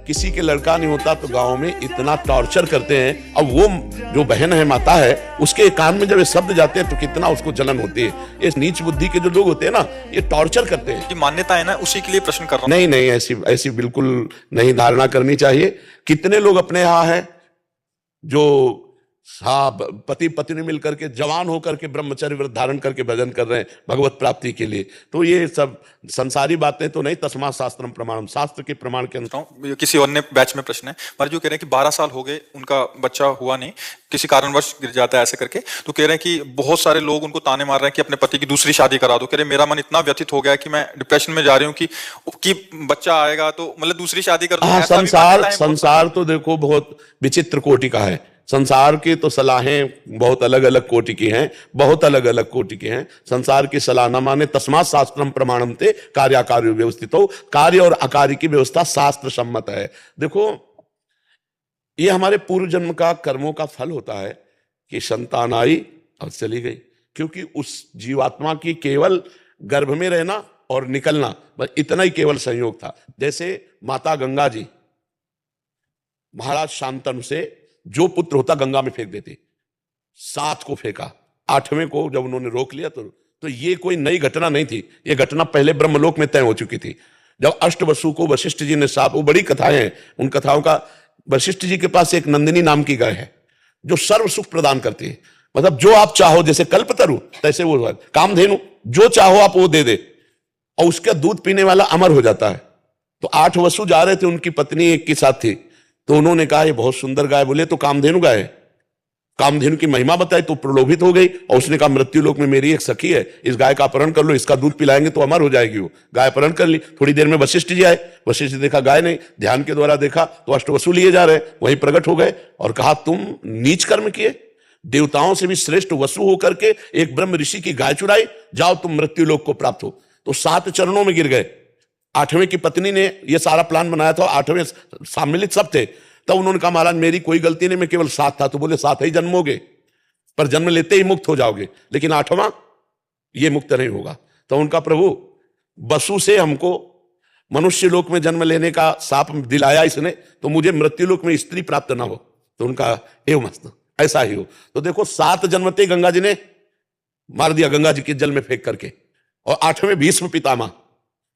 किसी के लड़का नहीं होता तो गांव में इतना टॉर्चर करते हैं। अब वो जो बहन है, माता है, उसके कान में जब ये शब्द जाते हैं तो कितना उसको जलन होती है। ये नीच बुद्धि के जो लोग होते हैं ना, ये टॉर्चर करते हैं। जो मान्यता है ना, उसी के लिए प्रश्न कर रहा हूं। नहीं नहीं, ऐसी ऐसी बिल्कुल नहीं धारणा करनी चाहिए। कितने लोग अपने यहाँ है जो पति पत्नी मिलकर के जवान होकर के ब्रह्मचर्य व्रत धारण करके भजन कर रहे हैं भगवत प्राप्ति के लिए। तो ये सब संसारी बातें तो नहीं, तस्मात् शास्त्रम प्रमाणम, शास्त्र के प्रमाण के अनुसार। किसी और ने बैच में प्रश्न है, पर जो कह रहे हैं कि 12 साल हो गए, उनका बच्चा हुआ नहीं, किसी कारणवश गिर जाता है ऐसे करके, तो कह रहे हैं कि बहुत सारे लोग उनको ताने मार रहे हैं कि अपने पति की दूसरी शादी करा दो। कह रहे मेरा मन इतना व्यथित हो गया कि मैं डिप्रेशन में जा रही हूँ कि बच्चा आएगा तो मतलब दूसरी शादी कर दो। हाँ, संसार तो देखो बहुत विचित्र कोटि का है। संसार की तो सलाहें बहुत अलग अलग कोटि की हैं, बहुत अलग अलग कोटि की हैं। संसार की सलाह न माने, तस्मात् शास्त्रम प्रमाणम ते कार्याकार्यो व्यवस्थितो। कार्य और अकार्य की व्यवस्था शास्त्र सम्मत है। देखो, ये हमारे पूर्व जन्म का कर्मों का फल होता है कि संतान आई और चली गई, क्योंकि उस जीवात्मा की केवल गर्भ में रहना और निकलना, बस इतना ही केवल संयोग था। जैसे माता गंगा जी महाराज शांतनु से जो पुत्र होता गंगा में फेंक देते, 7 को फेंका, 8वें को जब उन्होंने रोक लिया तो ये कोई नई घटना नहीं थी। ये घटना पहले ब्रह्मलोक में तय हो चुकी थी। जब अष्टवसु को वशिष्ठ जी ने साथ, वो बड़ी कथाएं हैं, उन कथाओं का, वशिष्ठ जी के पास एक नंदिनी नाम की गाय है जो सर्व सुख प्रदान करती है। मतलब जो आप चाहो, जैसे कल्पतरु तैसे वो कामधेनु, जो चाहो आप वो दे दे, और उसका दूध पीने वाला अमर हो जाता है। तो 8 वसु जा रहे थे, उनकी पत्नी एक के साथ थी, तो उन्होंने कहा ये बहुत सुंदर गाय, बोले तो कामधेनु गाय है। कामधेनु की महिमा बताई तो प्रलोभित हो गई, और उसने कहा मृत्यु लोक में मेरी एक सखी है, इस गाय का अपहरण कर लो, इसका दूध पिलाएंगे तो अमर हो जाएगी। वो गाय अपहरण कर ली। थोड़ी देर में वशिष्ठ जी आए, वशिष्ठ जी देखा गाय नहीं, ध्यान के द्वारा देखा तो अष्टवसु लिए जा रहे, वहीं प्रकट हो गए और कहा तुम नीच कर्म किए, देवताओं से भी श्रेष्ठ वसु होकर के एक ब्रह्म ऋषि की गाय चुराई, जाओ तुम मृत्यु लोक को प्राप्त हो। तो 7 चरणों में गिर गए। 8वें की पत्नी ने यह सारा प्लान बनाया था, 8वें सम्मिलित सब थे। तब उन्होंने कहा महाराज मेरी कोई गलती नहीं, मैं केवल 7 था। तो बोले 7 ही जन्मोगे, पर जन्म लेते ही मुक्त हो जाओगे, लेकिन 8वां ये मुक्त नहीं होगा। तो उनका प्रभु वसु से हमको मनुष्य लोक में जन्म लेने का शाप दिलाया इसने, तो मुझे मृत्यु लोक में स्त्री प्राप्त ना हो। तो उनका एवं मस्त ऐसा ही हो। तो देखो 7 जन्मते गंगा जी ने मार दिया, गंगा जी के जल में फेंक करके, और 8वें भीष्म पितामह,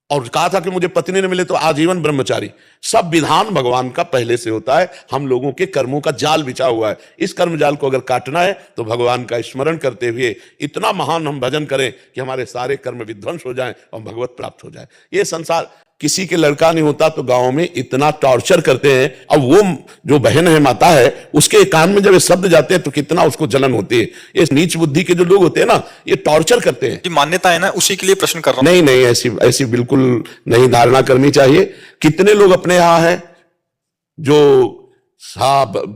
और कहा था कि मुझे पत्नी न मिले तो आजीवन ब्रह्मचारी। सब विधान भगवान का पहले से होता है, हम लोगों के कर्मों का जाल बिछा हुआ है। इस कर्म जाल को अगर काटना है तो भगवान का स्मरण करते हुए इतना महान हम भजन करें कि हमारे सारे कर्म विध्वंस हो जाएं और भगवत प्राप्त हो जाए। ये संसार, किसी के लड़का नहीं होता तो गांव में इतना टॉर्चर करते हैं। अब वो जो बहन है, माता है, उसके कान में जब ये शब्द जाते हैं तो कितना उसको जलन होती है। ये नीच बुद्धि के जो लोग होते हैं ना, ये टॉर्चर करते हैं। जो मान्यता है ना, उसी के लिए प्रश्न कर रहा हूं। नहीं नहीं, ऐसी बिल्कुल नहीं धारणा करनी चाहिए। कितने लोग अपने यहाँ है जो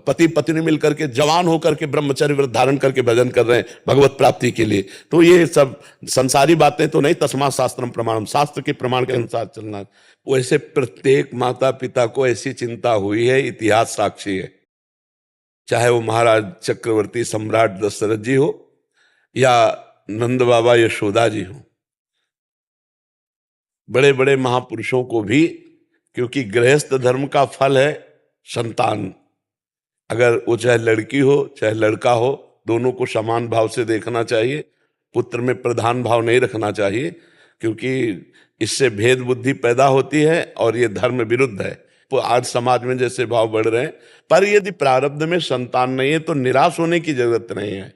पति पत्नी मिलकर के जवान होकर के ब्रह्मचर्य व्रत धारण करके भजन कर रहे हैं भगवत प्राप्ति के लिए। तो ये सब संसारी बातें तो नहीं, तस्मात् शास्त्रम प्रमाणम, शास्त्र के प्रमाण के अनुसार चलना। वैसे प्रत्येक माता पिता को ऐसी चिंता हुई है, इतिहास साक्षी है। चाहे वो महाराज चक्रवर्ती सम्राट दशरथ जी हो या नंद बाबा यशोदा जी हो, बड़े बड़े महापुरुषों को भी, क्योंकि गृहस्थ धर्म का फल है संतान। अगर वो चाहे लड़की हो चाहे लड़का हो, दोनों को समान भाव से देखना चाहिए। पुत्र में प्रधान भाव नहीं रखना चाहिए, क्योंकि इससे भेद बुद्धि पैदा होती है और ये धर्म विरुद्ध है। तो आज समाज में जैसे भाव बढ़ रहे हैं, पर यदि प्रारब्ध में संतान नहीं है तो निराश होने की जरूरत नहीं है।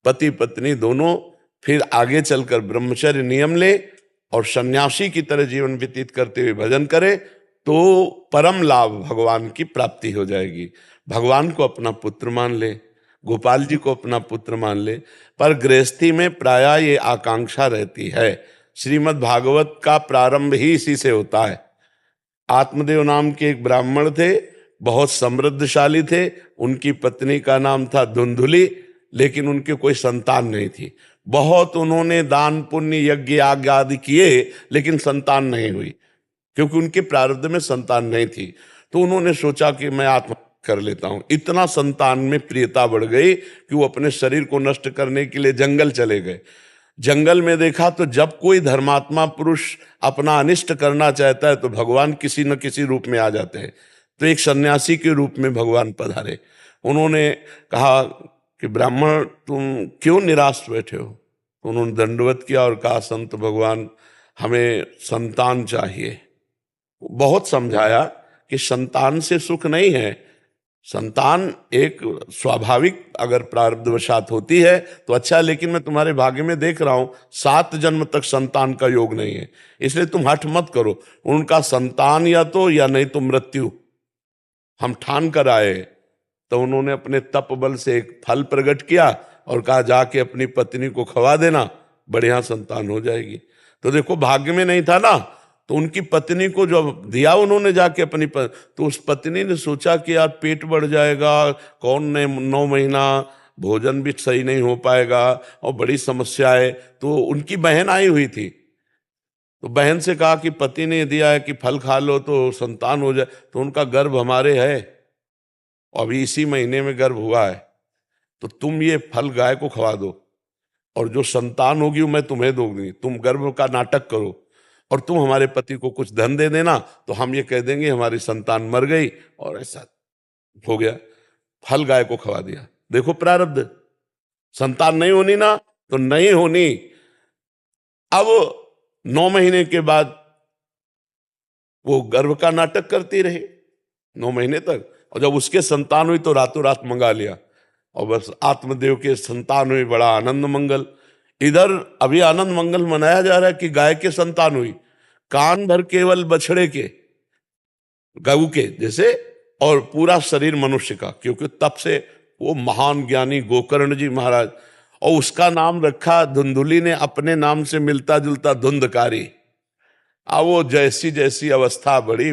पति पत्नी दोनों फिर आगे चलकर ब्रह्मचर्य नियम ले और सन्यासी की तरह जीवन व्यतीत करते हुए भजन करे तो परम लाभ भगवान की प्राप्ति हो जाएगी। भगवान को अपना पुत्र मान ले, गोपाल जी को अपना पुत्र मान ले, पर गृहस्थी में प्रायः ये आकांक्षा रहती है। श्रीमद् भागवत का प्रारंभ ही इसी से होता है। आत्मदेव नाम के एक ब्राह्मण थे, बहुत समृद्धशाली थे, उनकी पत्नी का नाम था धुंधुली, लेकिन उनके कोई संतान नहीं थी। बहुत उन्होंने दान पुण्य यज्ञ आज्ञा आदि किए, लेकिन संतान नहीं हुई, क्योंकि उनके प्रारब्ध में संतान नहीं थी। तो उन्होंने सोचा कि मैं आत्महत्या कर लेता हूं। इतना संतान में प्रियता बढ़ गई कि वो अपने शरीर को नष्ट करने के लिए जंगल चले गए। जंगल में देखा तो जब कोई धर्मात्मा पुरुष अपना अनिष्ट करना चाहता है तो भगवान किसी न किसी रूप में आ जाते हैं। तो एक सन्यासी के रूप में भगवान पधारे। उन्होंने कहा कि ब्राह्मण तुम क्यों निराश बैठे हो? तो उन्होंने दंडवत किया और कहा संत भगवान हमें संतान चाहिए। बहुत समझाया कि संतान से सुख नहीं है, संतान एक स्वाभाविक अगर प्रारब्धवशात होती है तो अच्छा, लेकिन मैं तुम्हारे भाग्य में देख रहा हूं 7 जन्म तक संतान का योग नहीं है, इसलिए तुम हठ मत करो। उनका संतान या तो या नहीं तो मृत्यु हम ठान कर आए। तो उन्होंने अपने तप बल से एक फल प्रकट किया और कहा जाके अपनी पत्नी को खवा देना, बढ़िया संतान हो जाएगी। तो देखो भाग्य में नहीं था ना, तो उनकी पत्नी को जो दिया उन्होंने जाके अपनी तो उस पत्नी ने सोचा कि यार पेट बढ़ जाएगा, कौन ने 9 महीना भोजन भी सही नहीं हो पाएगा और बड़ी समस्या है। तो उनकी बहन आई हुई थी, तो बहन से कहा कि पति ने दिया है कि फल खा लो तो संतान हो जाए। तो उनका गर्भ हमारे है, अभी इसी महीने में गर्भ हुआ है, तो तुम ये फल गाय को खवा दो और जो संतान होगी वो मैं तुम्हें दूंगी, तुम गर्भ का नाटक करो और तुम हमारे पति को कुछ धन दे देना, तो हम ये कह देंगे हमारी संतान मर गई और ऐसा हो गया। फल गाय को खवा दिया। देखो प्रारब्ध, संतान नहीं होनी ना तो नहीं होनी। अब 9 महीने के बाद वो गर्भ का नाटक करती रही 9 महीने तक, और जब उसके संतान हुई तो रातों रात मंगा लिया और बस आत्मदेव के संतान हुई, बड़ा आनंद मंगल। इधर अभी आनंद मंगल मनाया जा रहा है कि गाय के संतान हुई, कान भर केवल बछड़े के, गऊ के जैसे, और पूरा शरीर मनुष्य का, क्योंकि तब से वो महान ज्ञानी गोकर्ण जी महाराज, और उसका नाम रखा धुंधुली ने अपने नाम से मिलता जुलता धुंधकारी। अब वो जैसी जैसी अवस्था बढ़ी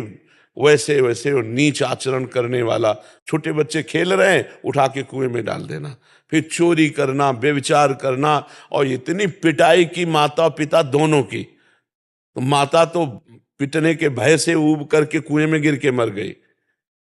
वैसे वैसे वो नीच आचरण करने वाला, छोटे बच्चे खेल रहे हैं उठा के कुएं में डाल देना, फिर चोरी करना, व्यभिचार करना, और इतनी पिटाई की माता पिता दोनों की। तो माता तो पिटने के भय से ऊब करके कुएं में गिर के मर गई।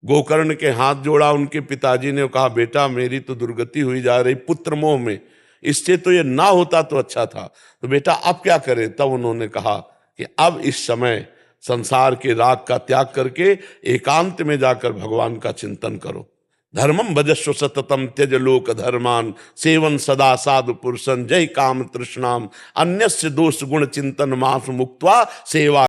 गोकर्ण के हाथ जोड़ा उनके पिताजी ने, कहा बेटा मेरी तो दुर्गति हुई जा रही पुत्र मोह में, इससे तो ये ना होता तो अच्छा था, तो बेटा अब क्या करें? तब उन्होंने कहा कि अब इस समय संसार के राग का त्याग करके एकांत में जाकर भगवान का चिंतन करो। धर्मम भजस्व सततम त्यज लोक धर्मान, सेवन सदा साधु पुरुषन, जय काम तृष्णाम, अन्यस्य दोष गुण चिंतन मास मुक्त्वा सेवा